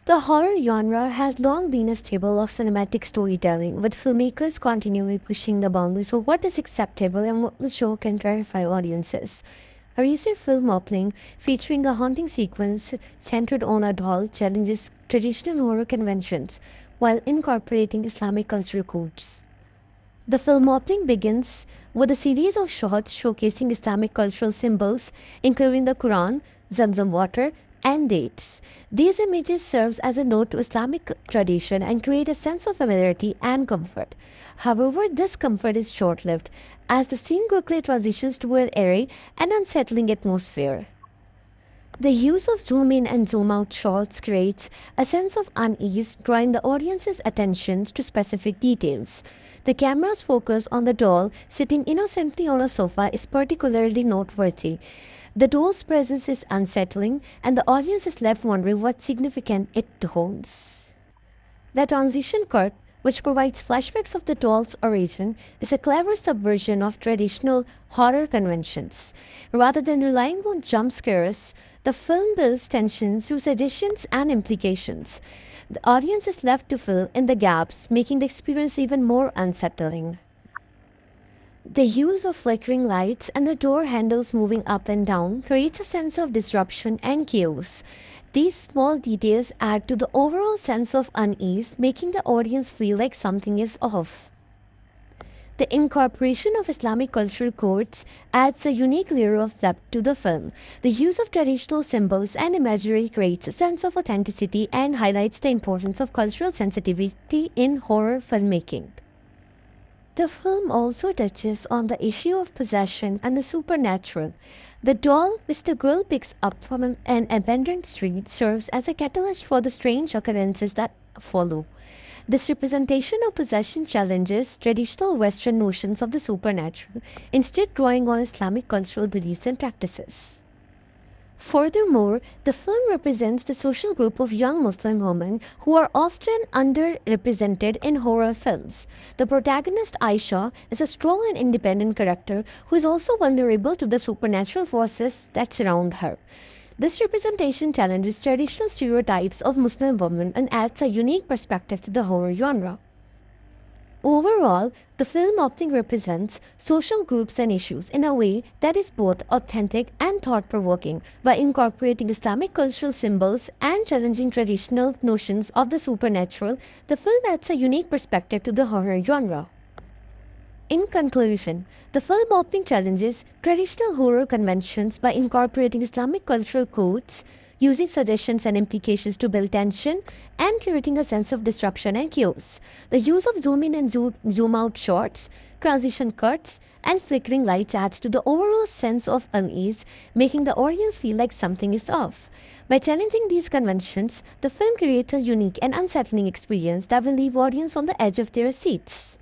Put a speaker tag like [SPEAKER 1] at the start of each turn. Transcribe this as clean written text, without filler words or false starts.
[SPEAKER 1] The horror genre has long been a staple of cinematic storytelling, with filmmakers continually pushing the boundaries of what is acceptable and what the show can terrify audiences. A recent film opening featuring a haunting sequence centered on a doll challenges traditional horror conventions while incorporating Islamic cultural codes. The film opening begins with a series of shots showcasing Islamic cultural symbols, including the Quran, Zamzam water, and dates. These images serve as a note to Islamic tradition and create a sense of familiarity and comfort. However, this comfort is short-lived, as the scene quickly transitions to an eerie and unsettling atmosphere. The use of zoom in and zoom out shots creates a sense of unease, drawing the audience's attention to specific details. The camera's focus on the doll sitting innocently on a sofa is particularly noteworthy. The doll's presence is unsettling, and the audience is left wondering what significance it holds. The transition cut, which provides flashbacks of the doll's origin, is a clever subversion of traditional horror conventions. Rather than relying on jump scares, the film builds tension through suggestions and implications. The audience is left to fill in the gaps, making the experience even more unsettling. The use of flickering lights and the door handles moving up and down creates a sense of disruption and chaos. These small details add to the overall sense of unease, making the audience feel like something is off. The incorporation of Islamic cultural codes adds a unique layer of depth to the film. The use of traditional symbols and imagery creates a sense of authenticity and highlights the importance of cultural sensitivity in horror filmmaking. The film also touches on the issue of possession and the supernatural. The doll, which the girl picks up from an abandoned street, serves as a catalyst for the strange occurrences that follow. This representation of possession challenges traditional Western notions of the supernatural, instead drawing on Islamic cultural beliefs and practices. Furthermore, the film represents the social group of young Muslim women who are often underrepresented in horror films. The protagonist Aisha is a strong and independent character who is also vulnerable to the supernatural forces that surround her. This representation challenges traditional stereotypes of Muslim women and adds a unique perspective to the horror genre. Overall, the film often represents social groups and issues in a way that is both authentic and thought provoking by incorporating Islamic cultural symbols and challenging traditional notions of the supernatural. The film adds a unique perspective to the horror genre. In conclusion, the film often challenges traditional horror conventions by incorporating Islamic cultural codes, using suggestions and implications to build tension, and creating a sense of disruption and chaos. The use of zoom in and zoom out shots, transition cuts, and flickering lights adds to the overall sense of unease, making the audience feel like something is off. By challenging these conventions, the film creates a unique and unsettling experience that will leave audience on the edge of their seats.